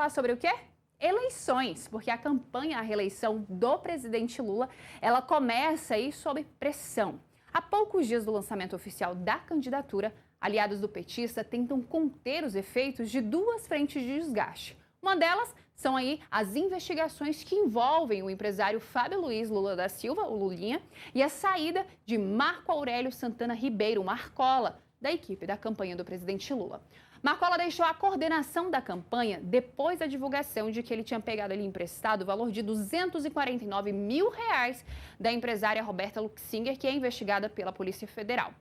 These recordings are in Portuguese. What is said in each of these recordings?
falar sobre o quê? Eleições, porque a campanha à reeleição do presidente Lula, ela começa aí sob pressão. Há poucos dias do lançamento oficial da candidatura, aliados do petista tentam conter os efeitos de duas frentes de desgaste. Uma delas são aí as investigações que envolvem o empresário Fábio Luiz Lula da Silva, o Lulinha, e a saída de Marco Aurélio Santana Ribeiro, Marcola, da equipe da campanha do presidente Lula. Marcola deixou a coordenação da campanha depois da divulgação de que ele tinha pegado ali emprestado o valor de R$249 mil da empresária Roberta Luxinger, que é investigada pela Polícia Federal.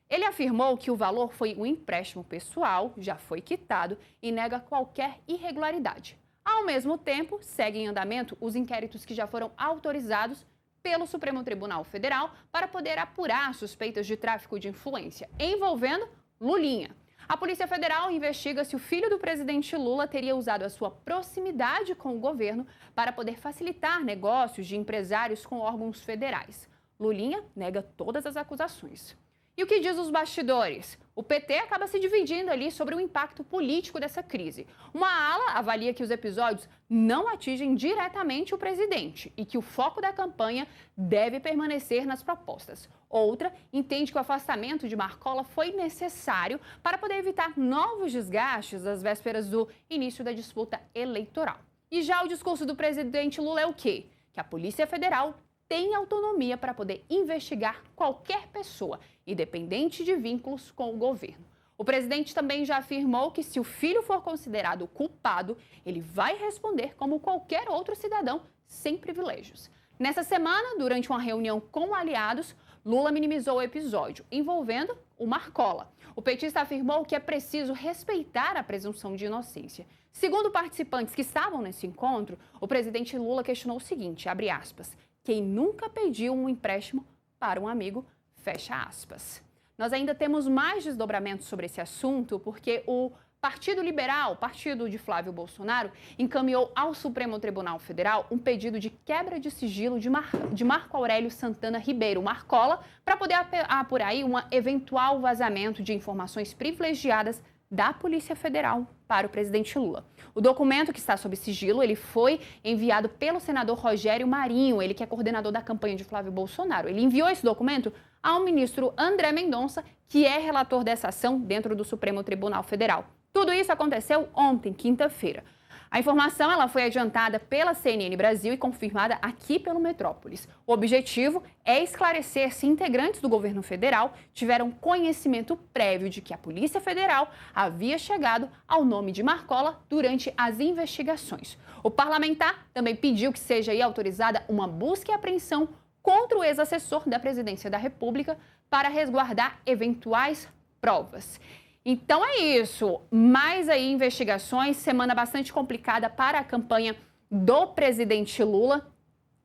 Ele afirmou que o valor foi um empréstimo pessoal, já foi quitado e nega qualquer irregularidade. Ao mesmo tempo, seguem em andamento os inquéritos que já foram autorizados pelo Supremo Tribunal Federal para poder apurar suspeitas de tráfico de influência envolvendo Lulinha. A Polícia Federal investiga se o filho do presidente Lula teria usado a sua proximidade com o governo para poder facilitar negócios de empresários com órgãos federais. Lulinha nega todas as acusações. E o que diz os bastidores? O PT acaba se dividindo ali sobre o impacto político dessa crise. Uma ala avalia que os episódios não atingem diretamente o presidente e que o foco da campanha deve permanecer nas propostas. Outra entende que o afastamento de Marcola foi necessário para poder evitar novos desgastes às vésperas do início da disputa eleitoral. E já o discurso do presidente Lula é o quê? Que a Polícia Federal tem autonomia para poder investigar qualquer pessoa, independente de vínculos com o governo. O presidente também já afirmou que se o filho for considerado culpado, ele vai responder como qualquer outro cidadão, sem privilégios. Nessa semana, durante uma reunião com aliados, Lula minimizou o episódio envolvendo o Marcola. O petista afirmou que é preciso respeitar a presunção de inocência. Segundo participantes que estavam nesse encontro, o presidente Lula questionou o seguinte, abre aspas, quem nunca pediu um empréstimo para um amigo, fecha aspas. Nós ainda temos mais desdobramentos sobre esse assunto, porque o Partido Liberal, partido de Flávio Bolsonaro, encaminhou ao Supremo Tribunal Federal um pedido de quebra de sigilo de Marco Aurélio Santana Ribeiro, Marcola, para poder apurar aí um eventual vazamento de informações privilegiadas da Polícia Federal para o presidente Lula. O documento que está sob sigilo, ele foi enviado pelo senador Rogério Marinho, ele que é coordenador da campanha de Flávio Bolsonaro. Ele enviou esse documento ao ministro André Mendonça, que é relator dessa ação dentro do Supremo Tribunal Federal. Tudo isso aconteceu ontem, quinta-feira. A informação ela foi adiantada pela CNN Brasil e confirmada aqui pelo Metrópolis. O objetivo é esclarecer se integrantes do governo federal tiveram conhecimento prévio de que a Polícia Federal havia chegado ao nome de Marcola durante as investigações. O parlamentar também pediu que seja aí autorizada uma busca e apreensão contra o ex-assessor da Presidência da República para resguardar eventuais provas. Então é isso, mais aí investigações, semana bastante complicada para a campanha do presidente Lula,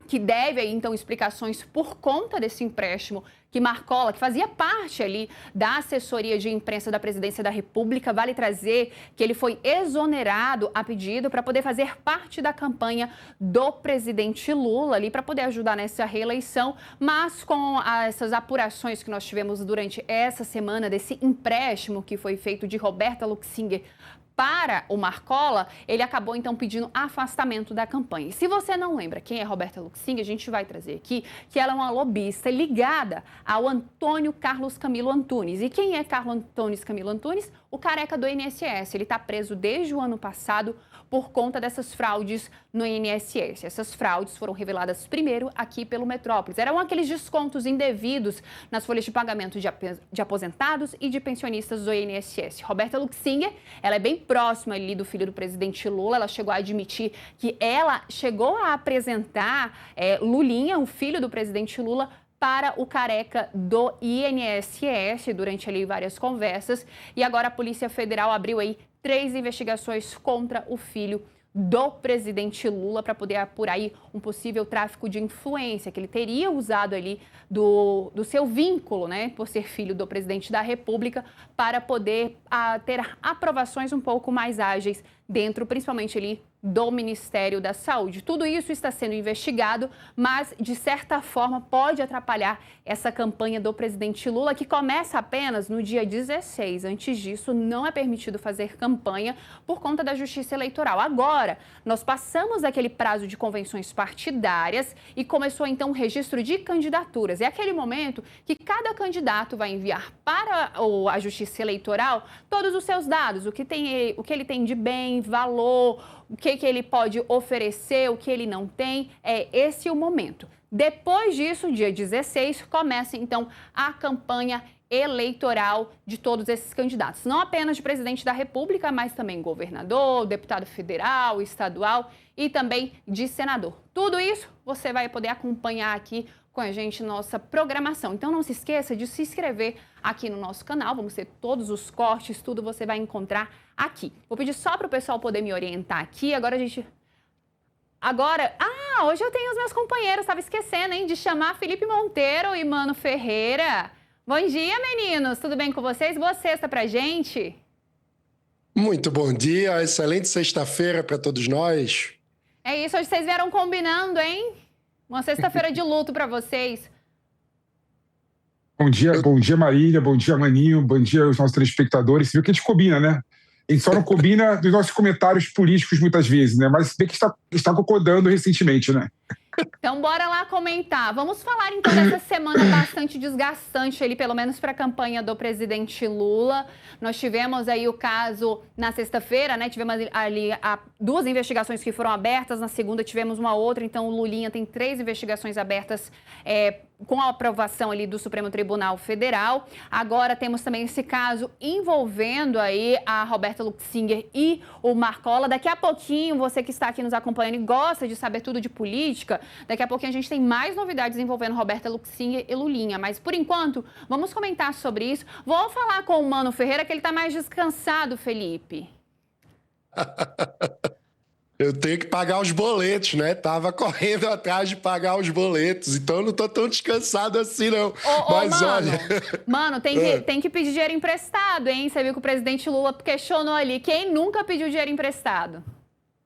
que deve aí então explicações por conta desse empréstimo que Marcola, que fazia parte ali da assessoria de imprensa da Presidência da República, vale trazer que ele foi exonerado a pedido para poder fazer parte da campanha do presidente Lula ali, para poder ajudar nessa reeleição, mas com essas apurações que nós tivemos durante essa semana desse empréstimo que foi feito de Roberta Luxinger para o Marcola, ele acabou então pedindo afastamento da campanha. E se você não lembra quem é Roberta Luxinger, a gente vai trazer aqui que ela é uma lobista ligada ao Antônio Carlos Camilo Antunes. E quem é Carlos Antônio Camilo Antunes? O careca do INSS. Ele está preso desde o ano passado por conta dessas fraudes no INSS. Essas fraudes foram reveladas primeiro aqui pelo Metrópolis. Eram aqueles descontos indevidos nas folhas de pagamento de aposentados e de pensionistas do INSS. Roberta Luxinger, ela é bem próxima ali do filho do presidente Lula. Ela chegou a admitir que ela chegou a apresentar Lulinha, o filho do presidente Lula, para o careca do INSS durante ali várias conversas. E agora a Polícia Federal abriu aí 3 investigações contra o filho do presidente Lula para poder apurar aí um possível tráfico de influência que ele teria usado ali do seu vínculo, né, por ser filho do presidente da República, para poder ter aprovações um pouco mais ágeis dentro, principalmente ali, do Ministério da Saúde. Tudo isso está sendo investigado, mas, de certa forma, pode atrapalhar essa campanha do presidente Lula, que começa apenas no dia 16. Antes disso, não é permitido fazer campanha por conta da Justiça Eleitoral. Agora, nós passamos aquele prazo de convenções partidárias e começou, então, o registro de candidaturas. É aquele momento que cada candidato vai enviar para a Justiça Eleitoral todos os seus dados, o que ele tem de bem, valor, o que ele pode oferecer, o que ele não tem. É esse o momento. Depois disso, dia 16, começa então a campanha eleitoral de todos esses candidatos. Não apenas de presidente da República, mas também governador, deputado federal, estadual e também de senador. Tudo isso você vai poder acompanhar aqui com a gente nossa programação. Então não se esqueça de se inscrever aqui no nosso canal. Vamos ter todos os cortes, tudo você vai encontrar aqui. Vou pedir só para o pessoal poder me orientar aqui. Hoje eu tenho os meus companheiros, estava esquecendo, hein, de chamar Felipe Monteiro e Mano Ferreira. Bom dia, meninos. Tudo bem com vocês? Boa sexta pra gente. Muito bom dia. Excelente sexta-feira para todos nós. É isso, hoje vocês vieram combinando, hein? Uma sexta-feira de luto para vocês. Bom dia, Marília, bom dia, Maninho, bom dia aos nossos telespectadores. Você viu que a gente combina, né? A gente só não combina dos nossos comentários políticos muitas vezes, né? Mas vê que está concordando recentemente, né? Então, bora lá comentar. Vamos falar, então, dessa semana bastante desgastante ali, pelo menos para a campanha do presidente Lula. Nós tivemos aí o caso na sexta-feira, né? Tivemos ali duas investigações que foram abertas, na segunda tivemos uma outra, então o Lulinha tem 3 investigações abertas com a aprovação ali do Supremo Tribunal Federal. Agora temos também esse caso envolvendo aí a Roberta Luxinger e o Marcola. Daqui a pouquinho, você que está aqui nos acompanhando e gosta de saber tudo de política, daqui a pouquinho a gente tem mais novidades envolvendo Roberta Luxinger e Lulinha. Mas, por enquanto, vamos comentar sobre isso. Vou falar com o Mano Ferreira, que ele está mais descansado, Felipe. Eu tenho que pagar os boletos, né? Tava correndo atrás de pagar os boletos, então eu não tô tão descansado assim, não. Mas olha... Mano, tem que pedir dinheiro emprestado, hein? Você viu que o presidente Lula questionou ali. Quem nunca pediu dinheiro emprestado?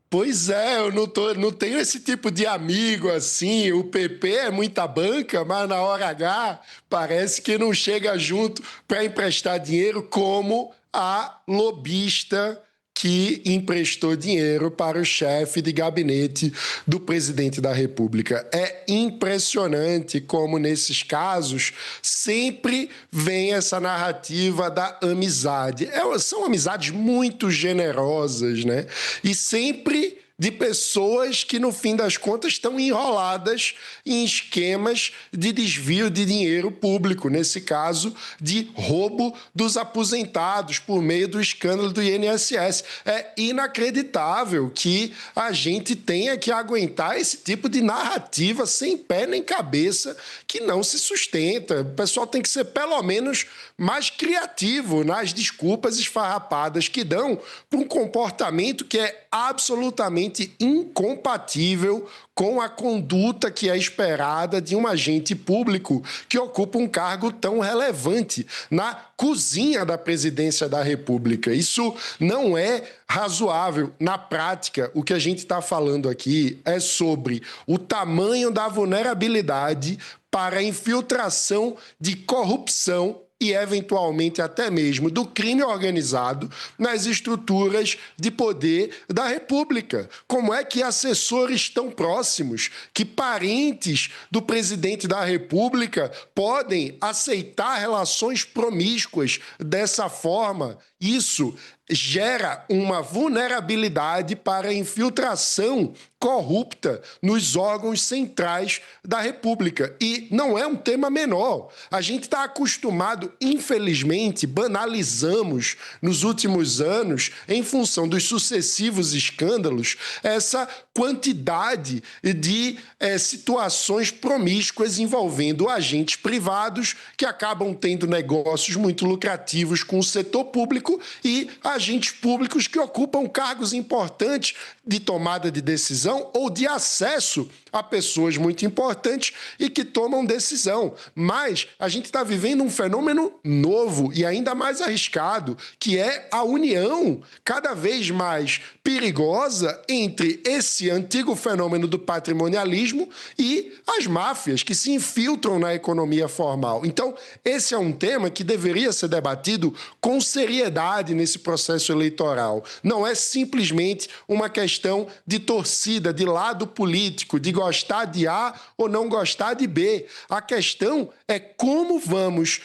Pois é, eu não tenho esse tipo de amigo assim. O PP é muita banca, mas na hora H parece que não chega junto para emprestar dinheiro, como a lobista que emprestou dinheiro para o chefe de gabinete do presidente da República. É impressionante como, nesses casos, sempre vem essa narrativa da amizade. São amizades muito generosas, né? E sempre de pessoas que, no fim das contas, estão enroladas em esquemas de desvio de dinheiro público, nesse caso, de roubo dos aposentados por meio do escândalo do INSS. É inacreditável que a gente tenha que aguentar esse tipo de narrativa sem pé nem cabeça, que não se sustenta. O pessoal tem que ser, pelo menos, mais criativo nas desculpas esfarrapadas que dão para um comportamento que é absolutamente incompatível com a conduta que é esperada de um agente público que ocupa um cargo tão relevante na cozinha da presidência da República. Isso não é razoável. Na prática, o que a gente está falando aqui é sobre o tamanho da vulnerabilidade para a infiltração de corrupção e, eventualmente, até mesmo do crime organizado nas estruturas de poder da República. Como é que assessores tão próximos, que parentes do presidente da República, podem aceitar relações promíscuas dessa forma? Isso gera uma vulnerabilidade para a infiltração corrupta nos órgãos centrais da República. E não é um tema menor. A gente está acostumado, infelizmente, banalizamos nos últimos anos, em função dos sucessivos escândalos, essa quantidade de situações promíscuas envolvendo agentes privados que acabam tendo negócios muito lucrativos com o setor público e agentes públicos que ocupam cargos importantes de tomada de decisão ou de acesso a pessoas muito importantes e que tomam decisão. Mas a gente está vivendo um fenômeno novo e ainda mais arriscado, que é a união cada vez mais perigosa entre esse antigo fenômeno do patrimonialismo e as máfias que se infiltram na economia formal. Então, esse é um tema que deveria ser debatido com seriedade nesse processo eleitoral. Não é simplesmente uma questão de torcida, de lado político, de gostar de A ou não gostar de B. A questão é como vamos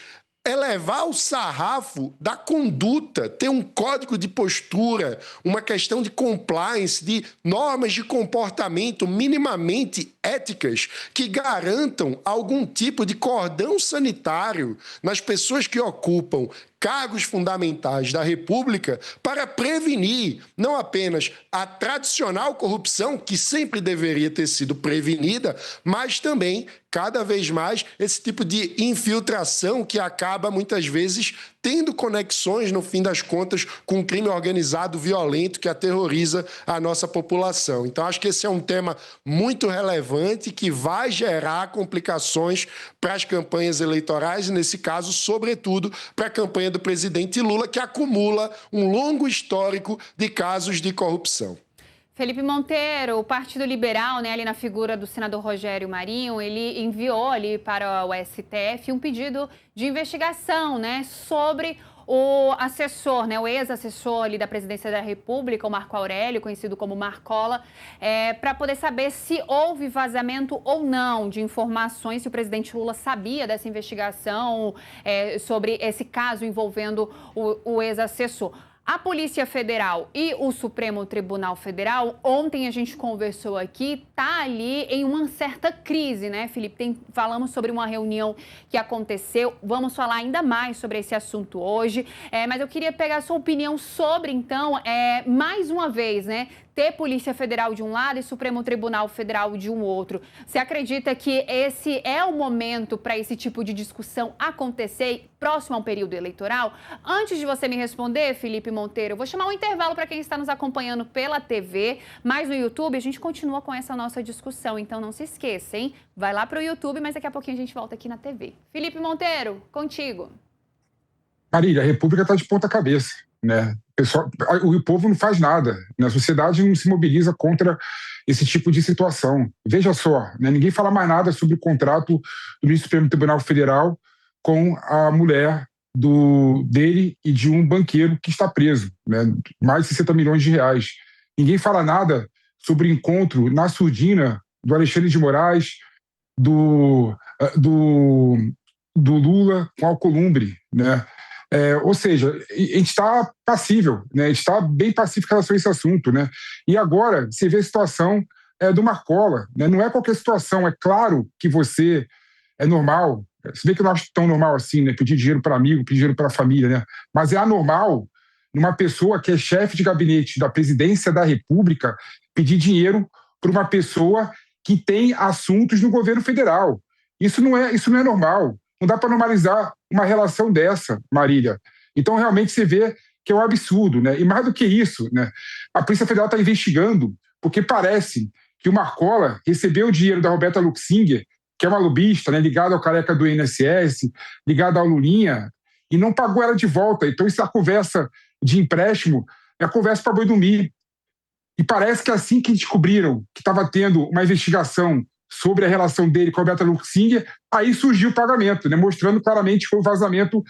elevar o sarrafo da conduta, ter um código de postura, uma questão de compliance, de normas de comportamento minimamente éticas que garantam algum tipo de cordão sanitário nas pessoas que ocupam cargos fundamentais da República para prevenir não apenas a tradicional corrupção, que sempre deveria ter sido prevenida, mas também, cada vez mais, esse tipo de infiltração que acaba, muitas vezes, tendo conexões, no fim das contas, com o crime organizado violento que aterroriza a nossa população. Então, acho que esse é um tema muito relevante que vai gerar complicações para as campanhas eleitorais e, nesse caso, sobretudo, para a campanha do presidente Lula, que acumula um longo histórico de casos de corrupção. Felipe Monteiro, o Partido Liberal, ali na figura do senador Rogério Marinho, ele enviou ali para o STF um pedido de investigação, sobre o assessor, o ex-assessor ali da Presidência da República, o Marco Aurélio, conhecido como Marcola, para poder saber se houve vazamento ou não de informações, se o presidente Lula sabia dessa investigação sobre esse caso envolvendo o ex-assessor. A Polícia Federal e o Supremo Tribunal Federal, ontem a gente conversou aqui, tá ali em uma certa crise, Felipe? Falamos sobre uma reunião que aconteceu, vamos falar ainda mais sobre esse assunto hoje, mas eu queria pegar a sua opinião sobre, então, mais uma vez, ter Polícia Federal de um lado e Supremo Tribunal Federal de um outro. Você acredita que esse é o momento para esse tipo de discussão acontecer próximo a um período eleitoral? Antes de você me responder, Felipe Monteiro, eu vou chamar um intervalo para quem está nos acompanhando pela TV, mas no YouTube a gente continua com essa nossa discussão, então não se esqueça, hein? Vai lá para o YouTube, mas daqui a pouquinho a gente volta aqui na TV. Felipe Monteiro, contigo. Marília, a República está de ponta cabeça, o povo não faz nada, a sociedade não se mobiliza contra esse tipo de situação. Veja só, ninguém fala mais nada sobre o contrato do ministro do Supremo Tribunal Federal com a mulher dele e de um banqueiro que está preso, mais de 60 milhões de reais. Ninguém fala nada sobre o encontro na surdina do Alexandre de Moraes, do Lula com Alcolumbre, ou seja, a gente está passível, a gente está bem pacífico em relação a esse assunto. E agora, você vê a situação do Marcola. Não é qualquer situação. É claro que você é normal. Se bem que eu não acho tão normal assim, pedir dinheiro para amigo, pedir dinheiro para a família. Mas é anormal numa pessoa que é chefe de gabinete da Presidência da República pedir dinheiro para uma pessoa que tem assuntos no governo federal. Isso não é normal. Não dá para normalizar uma relação dessa, Marília. Então, realmente, você vê que é um absurdo. E mais do que isso, a Polícia Federal está investigando porque parece que o Marcola recebeu o dinheiro da Roberta Luxinger, que é uma lobista, ligada ao careca do INSS, ligada ao Lulinha, e não pagou ela de volta. Então, isso é a conversa de empréstimo, é a conversa para boi dormir. E parece que assim que descobriram que estava tendo uma investigação sobre a relação dele com a Roberta Luxinger, aí surgiu o pagamento, mostrando claramente que foi um vazamento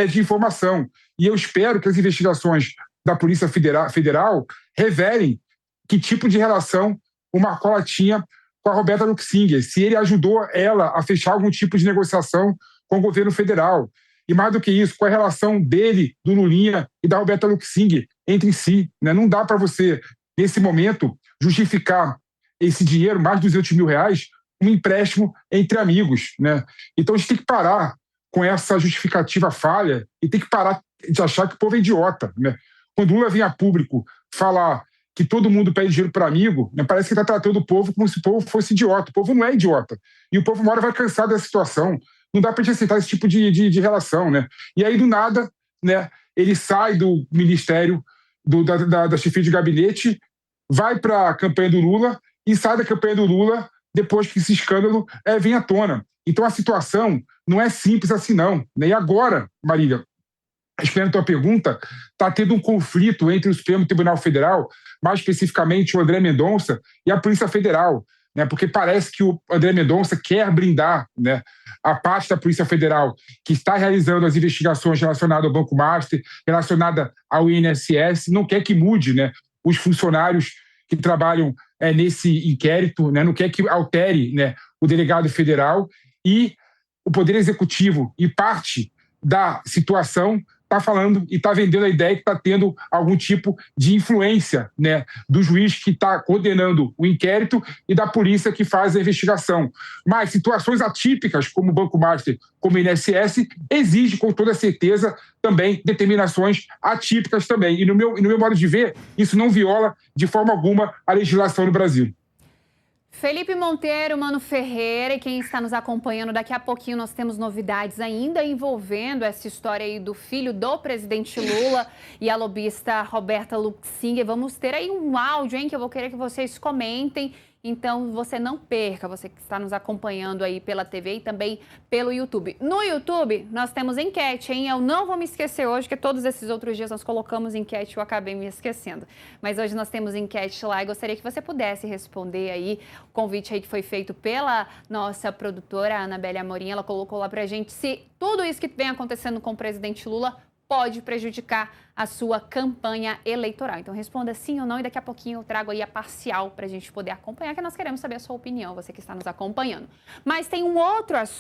de informação. E eu espero que as investigações da Polícia Federal revelem que tipo de relação o Marcola tinha com a Roberta Luxinger, se ele ajudou ela a fechar algum tipo de negociação com o governo federal. E mais do que isso, com a relação dele, do Lulinha e da Roberta Luxinger entre si. Não dá para você, nesse momento, justificar esse dinheiro, mais de R$200 mil, um empréstimo entre amigos. Então a gente tem que parar com essa justificativa falha e tem que parar de achar que o povo é idiota. Quando Lula vem a público falar que todo mundo pede dinheiro para amigo, parece que está tratando o povo como se o povo fosse idiota. O povo não é idiota. E o povo uma hora vai cansar dessa situação. Não dá para a gente aceitar esse tipo de relação. E aí, do nada, ele sai do ministério da chefia de gabinete, vai para a campanha do Lula e sai da campanha do Lula depois que esse escândalo vem à tona. Então, a situação não é simples assim, não. E agora, Marília, respondendo a tua pergunta, está tendo um conflito entre o Supremo Tribunal Federal, mais especificamente o André Mendonça, e a Polícia Federal, né? Porque parece que o André Mendonça quer blindar, né, a parte da Polícia Federal que está realizando as investigações relacionadas ao Banco Master, relacionada ao INSS, não quer que mude, né, os funcionários que trabalham nesse inquérito, né, não quer que altere, né, o delegado federal, e o Poder Executivo e parte da situação está falando e está vendendo a ideia que está tendo algum tipo de influência, né, do juiz que está condenando o inquérito e da polícia que faz a investigação. Mas situações atípicas, como o Banco Master, como o INSS, exigem com toda certeza também determinações atípicas também. E no meu modo de ver, isso não viola de forma alguma a legislação no Brasil. Felipe Monteiro, Mano Ferreira, e quem está nos acompanhando, daqui a pouquinho nós temos novidades ainda envolvendo essa história aí do filho do presidente Lula e a lobista Roberta Luxinger. Vamos ter aí um áudio, hein, que eu vou querer que vocês comentem. Então, você não perca, você que está nos acompanhando aí pela TV e também pelo YouTube. No YouTube, nós temos enquete, hein? Eu não vou me esquecer hoje, porque todos esses outros dias nós colocamos enquete e eu acabei me esquecendo. Mas hoje nós temos enquete lá e gostaria que você pudesse responder aí o convite aí que foi feito pela nossa produtora, Anabelle Amorim. Ela colocou lá pra gente se tudo isso que vem acontecendo com o presidente Lula pode prejudicar a sua campanha eleitoral. Então responda sim ou não e daqui a pouquinho eu trago aí a parcial para a gente poder acompanhar, que nós queremos saber a sua opinião, você que está nos acompanhando. Mas tem um outro assunto